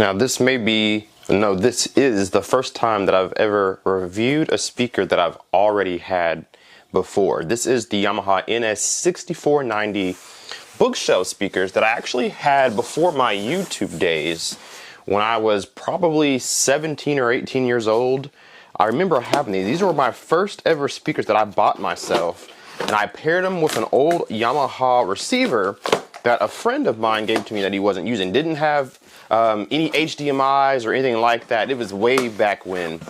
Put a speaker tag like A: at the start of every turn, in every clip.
A: Now this may be, no, this is the first time that I've ever reviewed a speaker that I've already had before. This is the Yamaha NS6490 bookshelf speakers that I actually had before my YouTube days when I was probably 17 or 18 years old. I remember having these. These were my first ever speakers that I bought myself, and I paired them with an old Yamaha receiver that a friend of mine gave to me that he wasn't using. Didn't have any HDMIs or anything like that. It was way back when.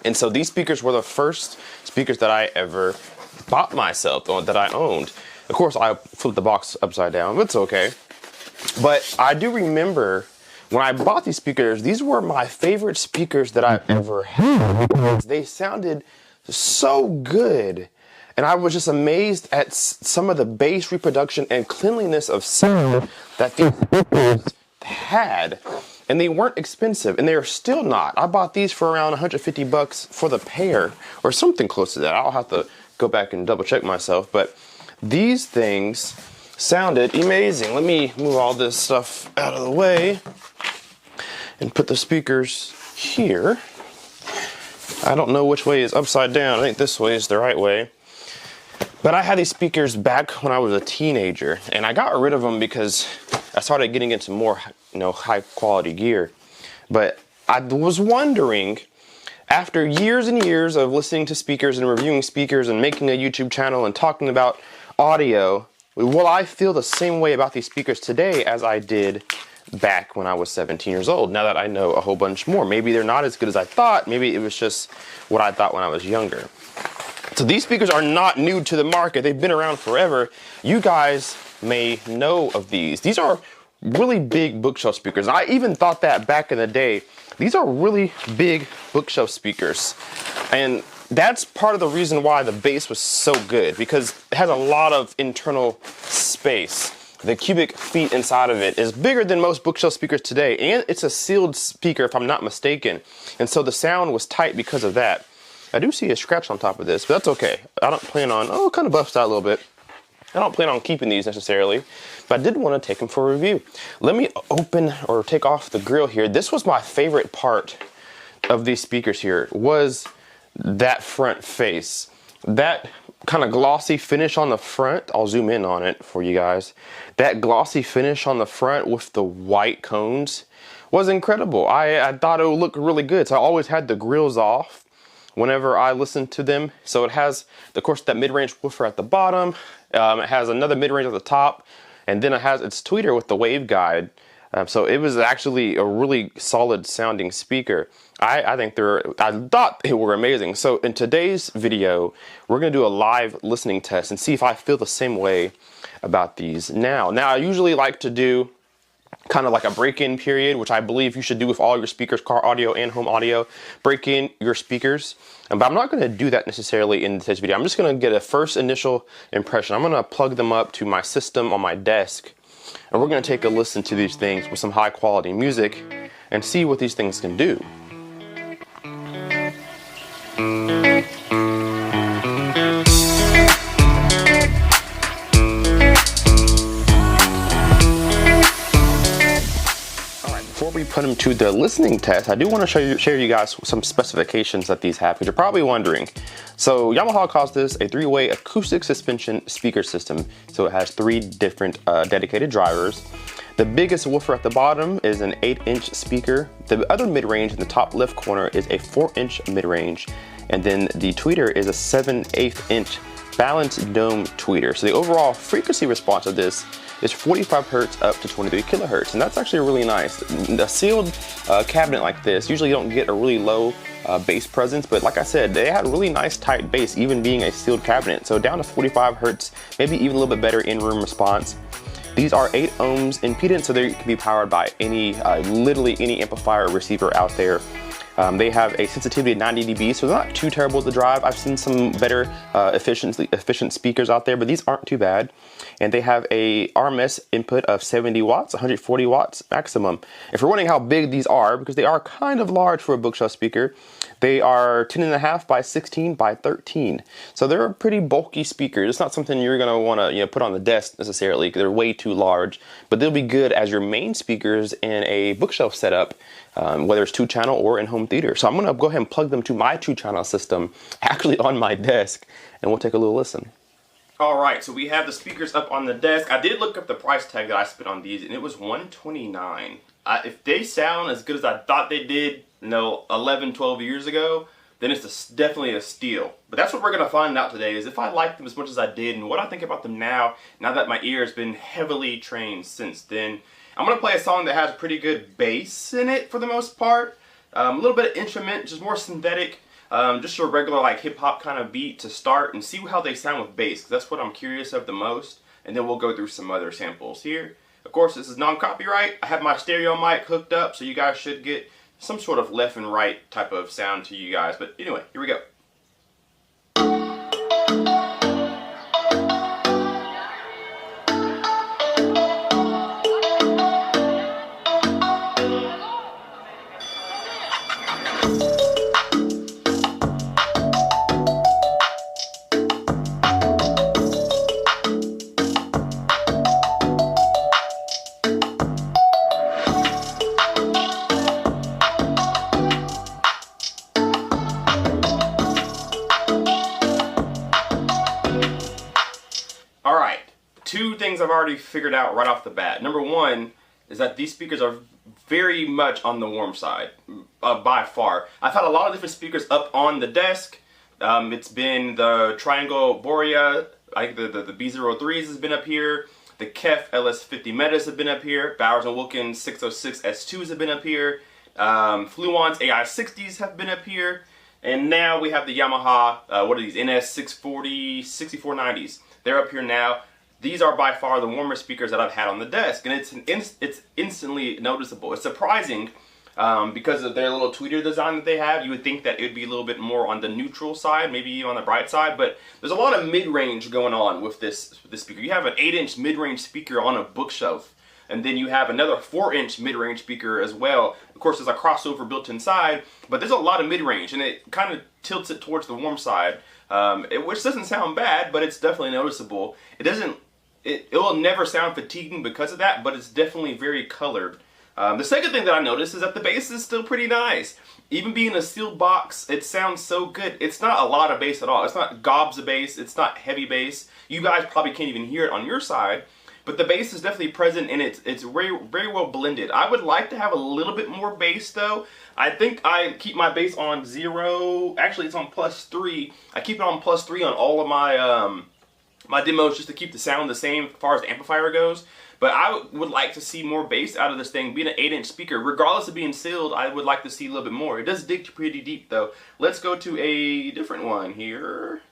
A: And so these speakers were the first speakers that I ever bought myself, or that I owned. Of course, I flipped the box upside down, but it's okay. But I do remember when I bought these speakers, these were my favorite speakers that I've ever had because they sounded so good. And I was just amazed at some of the bass reproduction and cleanliness of sound that these speakers had. And they weren't expensive, and they are still not. I bought these for around 150 bucks for the pair, or something close to that. I'll have to go back and double check myself, but these things sounded amazing. Let me move all this stuff out of the way and put the speakers here. I don't know which way is upside down. I think this way is the right way. But I had these speakers back when I was a teenager, and I got rid of them because I started getting into more, high quality gear. But I was wondering, after years and years of listening to speakers and reviewing speakers and making a YouTube channel and talking about audio, will I feel the same way about these speakers today as I did back when I was 17 years old, now that I know a whole bunch more? Maybe they're not as good as I thought. Maybe it was just what I thought when I was younger. So these speakers are not new to the market. They've been around forever. You guys may know of these. These are really big bookshelf speakers. I even thought that back in the day. These are really big bookshelf speakers. And that's part of the reason why the bass was so good, because it has a lot of internal space. The cubic feet inside of it is bigger than most bookshelf speakers today, and it's a sealed speaker if I'm not mistaken. And so the sound was tight because of that. I do see a scratch on top of this, but that's okay. I don't plan on, it kind of buffs out a little bit. I don't plan on keeping these necessarily, but I did want to take them for a review. Let me open or take off the grill here. This was my favorite part of these speakers here, was that front face. That kind of glossy finish on the front, I'll zoom in on it for you guys. That glossy finish on the front with the white cones was incredible. I thought it would look really good, so I always had the grills off whenever I listened to them. So it has, of course, that mid-range woofer at the bottom. It has another mid-range at the top, and then it has its tweeter with the waveguide. So it was actually a really solid sounding speaker. I thought they were amazing. So in today's video, we're gonna do a live listening test and see if I feel the same way about these now. Now, I usually like to do kind of like a break-in period, which I believe you should do with all your speakers, car audio and home audio. Break in your speakers, but I'm not going to do that necessarily in today's video. I'm just going to get a first initial impression. I'm going to plug them up to my system on my desk, and we're going to take a listen to these things with some high quality music and see what these things can do. Before we put them to the listening test, I do want to share you guys some specifications that these have, because you're probably wondering. So Yamaha calls this a 3-way acoustic suspension speaker system. So it has 3 different dedicated drivers. The biggest woofer at the bottom is an 8-inch speaker. The other mid-range in the top left corner is a 4-inch mid-range. And then the tweeter is a 7/8 inch balanced dome tweeter. So the overall frequency response of this is 45 hertz up to 23 kilohertz, and that's actually really nice. A sealed cabinet like this, usually you don't get a really low bass presence, but like I said, they had really nice tight bass, even being a sealed cabinet. So down to 45 hertz, maybe even a little bit better in-room response. These are 8 ohms impedance, so they can be powered by any, literally any amplifier or receiver out there. They have a sensitivity of 90 dB, so they're not too terrible to drive. I've seen some better efficient speakers out there, but these aren't too bad. And they have a RMS input of 70 watts, 140 watts maximum. If you're wondering how big these are, because they are kind of large for a bookshelf speaker, they are 10.5 by 16 by 13. So they're a pretty bulky speaker. It's not something you're gonna wanna put on the desk necessarily, because they're way too large, but they'll be good as your main speakers in a bookshelf setup, whether it's 2-channel or in home theater. So I'm gonna go ahead and plug them to my 2-channel system, actually on my desk, and we'll take a little listen. All right, so we have the speakers up on the desk. I did look up the price tag that I spent on these, and it was $129. If they sound as good as I thought they did, 11, 12 years ago, then it's definitely a steal. But that's what we're gonna find out today, is if I like them as much as I did, and what I think about them now that my ear has been heavily trained since then. I'm gonna play a song that has pretty good bass in it for the most part. A little bit of instrument, just more synthetic. Just a regular like hip hop kind of beat to start, and see how they sound with bass, because that's what I'm curious of the most. And then we'll go through some other samples here. Of course, this is non-copyright. I have my stereo mic hooked up, so you guys should get some sort of left and right type of sound to you guys. But anyway, here we go. Alright, two things I've already figured out right off the bat. Number one is that these speakers are very much on the warm side, by far. I've had a lot of different speakers up on the desk. It's been the Triangle Borea, the B03s has been up here. The KEF LS50 Metas have been up here. Bowers & Wilkins 606 S2s have been up here. Fluon's AI60s have been up here. And now we have the Yamaha, what are these, NS640 6490s. They're up here now. These are by far the warmest speakers that I've had on the desk, and it's instantly noticeable. It's surprising because of their little tweeter design that they have. You would think that it would be a little bit more on the neutral side, maybe on the bright side, but there's a lot of mid-range going on with this speaker. You have an 8-inch mid-range speaker on a bookshelf, and then you have another 4-inch mid-range speaker as well. Of course, there's a crossover built inside, but there's a lot of mid-range, and it kind of tilts it towards the warm side. Which doesn't sound bad, but it's definitely noticeable. It will never sound fatiguing because of that, but it's definitely very colored. The second thing that I noticed is that the bass is still pretty nice. Even being a sealed box, it sounds so good. It's not a lot of bass at all. It's not gobs of bass. It's not heavy bass. You guys probably can't even hear it on your side, but the bass is definitely present, and it's very, very well blended. I would like to have a little bit more bass though. I think I keep my bass on 0. Actually, it's on +3. I keep it on +3 on all of my my demos, just to keep the sound the same as far as the amplifier goes. But I would like to see more bass out of this thing. Being an 8-inch speaker, regardless of being sealed, I would like to see a little bit more. It does dig pretty deep though. Let's go to a different one here.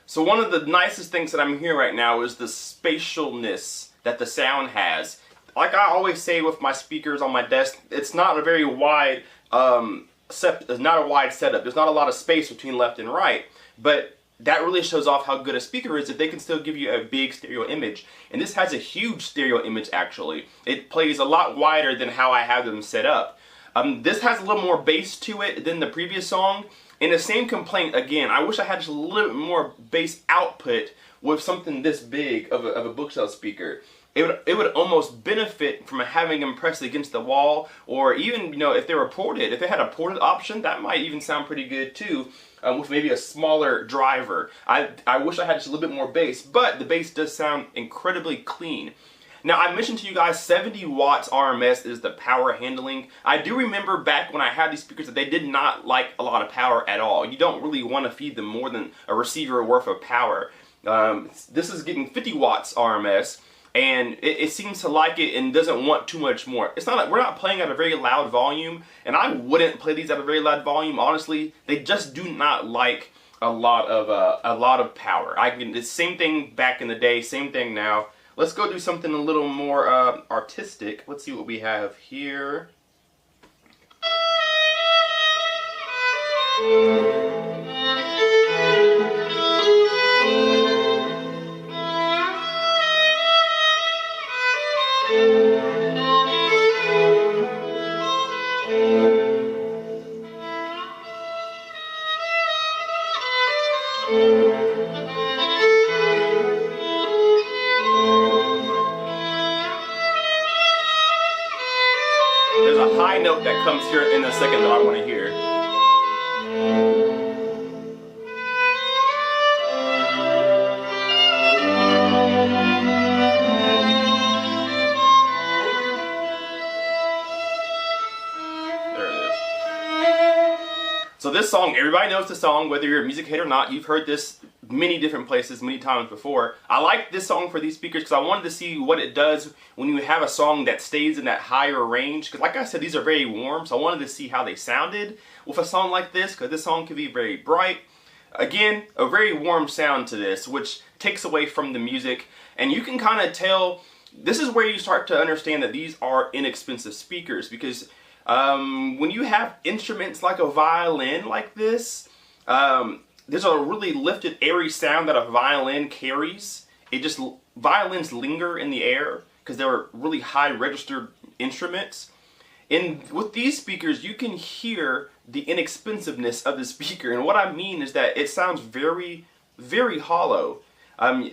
A: So one of the nicest things that I'm hearing right now is the spatialness that the sound has. Like I always say with my speakers on my desk, it's not a very wide setup. There's not a lot of space between left and right, but that really shows off how good a speaker is if they can still give you a big stereo image. And this has a huge stereo image actually. It plays a lot wider than how I have them set up. This has a little more bass to it than the previous song. And the same complaint again, I wish I had just a little bit more bass output with something this big of a bookshelf speaker. It would almost benefit from having them pressed against the wall, or even, if they were ported, if they had a ported option, that might even sound pretty good too, with maybe a smaller driver. I wish I had just a little bit more bass, but the bass does sound incredibly clean.
B: Now, I mentioned to you guys 70 watts RMS is the power handling. I do remember back when I had these speakers that they did not like a lot of power at all. You don't really want to feed them more than a receiver worth of power. This is getting 50 watts RMS, and it seems to like it and doesn't want too much more. It's not like we're not playing at a very loud volume, and I wouldn't play these at a very loud volume. Honestly, they just do not like a lot of power. The same thing back in the day, same thing now. Let's go do something a little more artistic. Let's see what we have here. There's a high note that comes here in a second that I want to hear. There it is. So this song, everybody knows the song, whether you're a music hater or not. You've heard this many different places, many times before. I like this song for these speakers because I wanted to see what it does when you have a song that stays in that higher range. Because like I said, these are very warm, so I wanted to see how they sounded with a song like this, because this song can be very bright. Again, a very warm sound to this, which takes away from the music. And you can kind of tell, this is where you start to understand that these are inexpensive speakers, because when you have instruments like a violin like this, there's a really lifted, airy sound that a violin carries. Violins linger in the air because they're really high registered instruments. And with these speakers, you can hear the inexpensiveness of the speaker. And what I mean is that it sounds very, very hollow,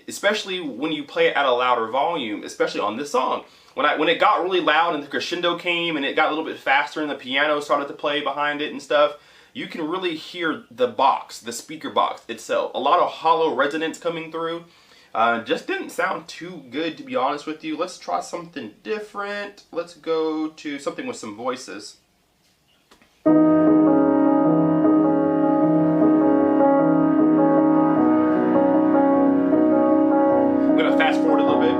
B: especially when you play it at a louder volume, especially on this song. When it got really loud and the crescendo came and it got a little bit faster and the piano started to play behind it and stuff, you can really hear the box, the speaker box itself. A lot of hollow resonance coming through. Just didn't sound too good, to be honest with you. Let's try something different. Let's go to something with some voices. I'm gonna fast forward a little bit.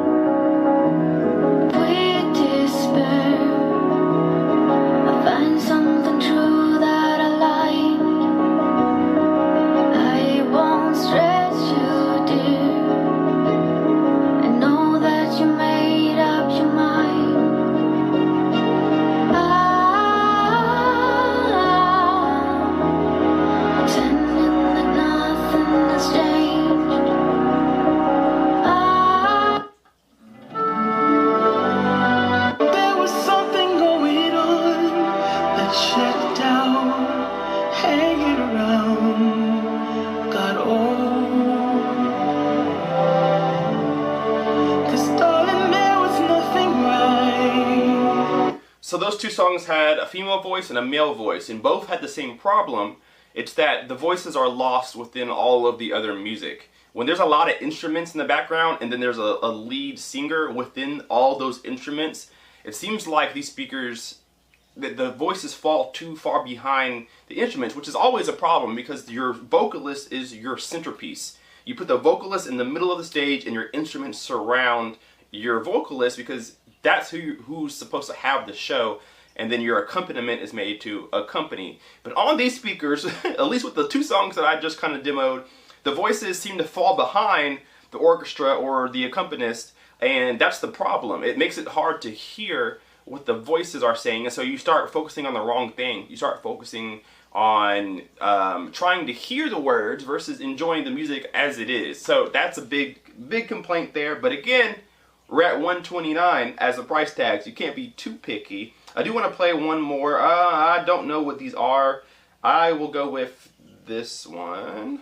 B: So those two songs had a female voice and a male voice, and both had the same problem. It's that the voices are lost within all of the other music. When there's a lot of instruments in the background and then there's a lead singer within all those instruments, it seems like these speakers, the voices fall too far behind the instruments, which is always a problem because your vocalist is your centerpiece. You put the vocalist in the middle of the stage and your instruments surround your vocalist because that's who's supposed to have the show, and then your accompaniment is made to accompany. But on these speakers, at least with the two songs that I just kind of demoed, the voices seem to fall behind the orchestra or the accompanist, and that's the problem. It makes it hard to hear what the voices are saying, and so you start focusing on the wrong thing. You start focusing on trying to hear the words versus enjoying the music as it is. So that's a big complaint there. But again, we're at $129 as the price tag, so you can't be too picky. I do want to play one more. I don't know what these are. I will go with this one.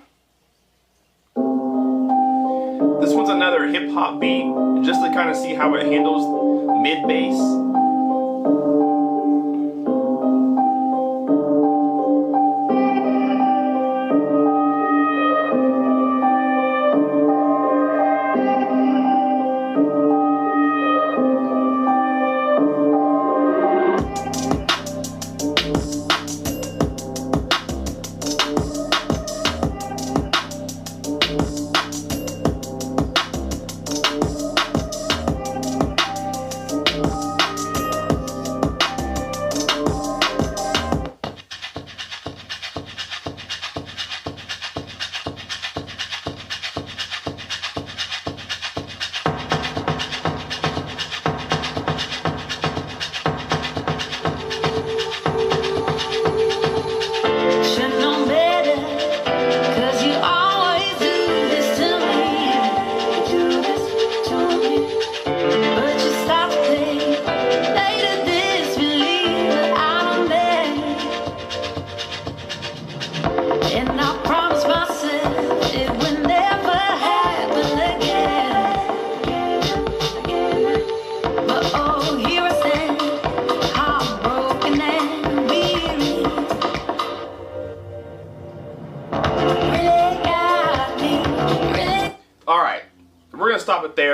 B: This one's another hip-hop beat, just to kind of see how it handles mid-bass.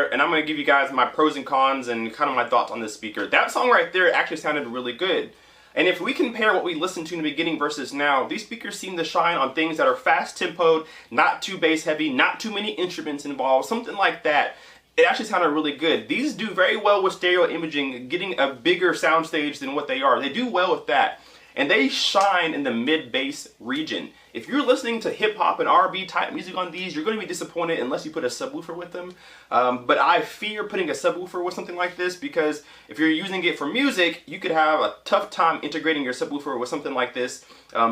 B: there, and I'm going to give you guys my pros and cons and kind of my thoughts on this speaker. That song right there actually sounded really good. And if we compare what we listened to in the beginning versus now, these speakers seem to shine on things that are fast tempoed, not too bass heavy, not too many instruments involved, something like that. It actually sounded really good. These do very well with stereo imaging, getting a bigger soundstage than what they are. They do well with that. And they shine in the mid-bass region. If you're listening to hip-hop and R&B type music on these, you're going to be disappointed unless you put a subwoofer with them. But I fear putting a subwoofer with something like this, because if you're using it for music, you could have a tough time integrating your subwoofer with something like this,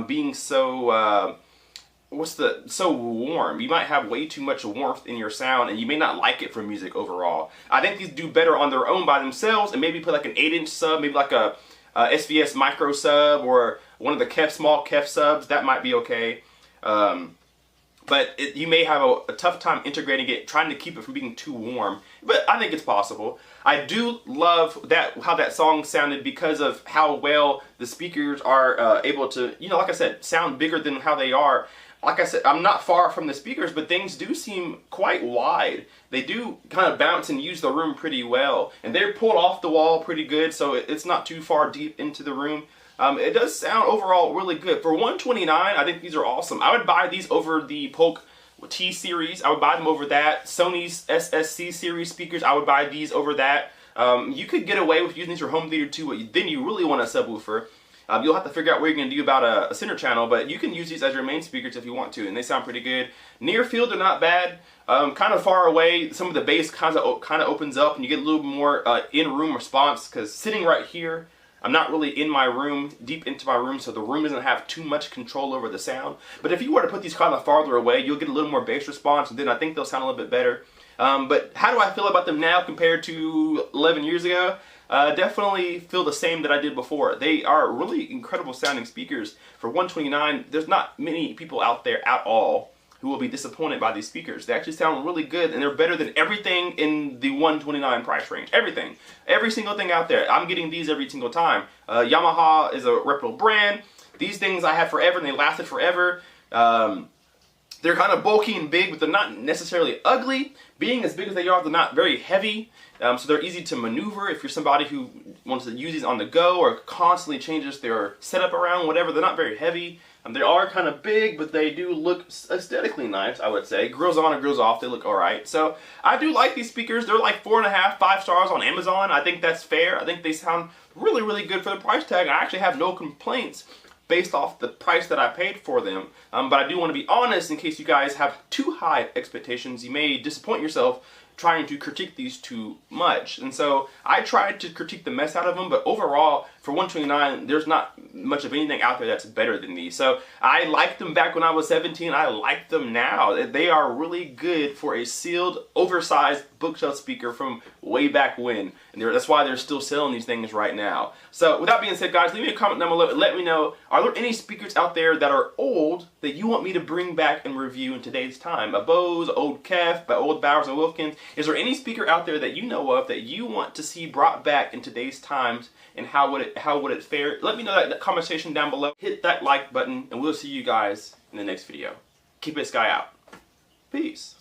B: being so... so warm. You might have way too much warmth in your sound, and you may not like it for music overall. I think these do better on their own by themselves, and maybe put like an 8-inch sub, maybe like a SVS micro sub, or one of the small KEF subs. That might be okay. But you may have a tough time integrating it, trying to keep it from being too warm. But I think it's possible. I do love how that song sounded because of how well the speakers are able to, like I said, sound bigger than how they are. Like I said, I'm not far from the speakers, but things do seem quite wide. They do kind of bounce and use the room pretty well. And they're pulled off the wall pretty good, so it's not too far deep into the room. It does sound overall really good. For $129, I think these are awesome. I would buy these over the Polk T-Series. I would buy them over that. Sony's SSC series speakers, I would buy these over that. You could get away with using these for home theater too, but then you really want a subwoofer. You'll have to figure out what you're going to do about a center channel, but you can use these as your main speakers if you want to, and they sound pretty good. Near field, they're not bad. Kind of far away, some of the bass kind of opens up, and you get a little more in-room response, because sitting right here, I'm not really in my room, deep into my room, so the room doesn't have too much control over the sound. But if you were to put these kind of farther away, you'll get a little more bass response, and then I think they'll sound a little bit better. But how do I feel about them now compared to 11 years ago? Definitely feel the same that I did before. They are really incredible sounding speakers. For $129, there's not many people out there at all who will be disappointed by these speakers. They actually sound really good, and they're better than everything in the $129 price range. Everything. Every single thing out there. I'm getting these every single time. Yamaha is a reputable brand. These things I had forever, and they lasted forever. They're kind of bulky and big, but they're not necessarily ugly. Being as big as they are, they're not very heavy. So they're easy to maneuver if you're somebody who wants to use these on the go or constantly changes their setup around, whatever. They're not very heavy. They are kind of big, but they do look aesthetically nice, I would say. Grills on and grills off, they look alright. So I do like these speakers. They're like 4.5, 5 stars on Amazon. I think that's fair. I think they sound really, really good for the price tag. I actually have no complaints based off the price that I paid for them. But I do want to be honest in case you guys have too high expectations. You may disappoint yourself trying to critique these too much. And so I tried to critique the mess out of them, but overall, for $129, there's not much of anything out there that's better than these. So I liked them back when I was 17. I like them now. They are really good for a sealed, oversized bookshelf speaker from way back when. And that's why they're still selling these things right now. So with that being said, guys, leave me a comment down below and let me know, are there any speakers out there that are old that you want me to bring back and review in today's time? A Bose, old KEF, old Bowers & Wilkins. Is there any speaker out there that you know of that you want to see brought back in today's times, and how would it fare? Let me know that in the comment section down below. Hit that like button, and we'll see you guys in the next video. Keep it Sky out. Peace.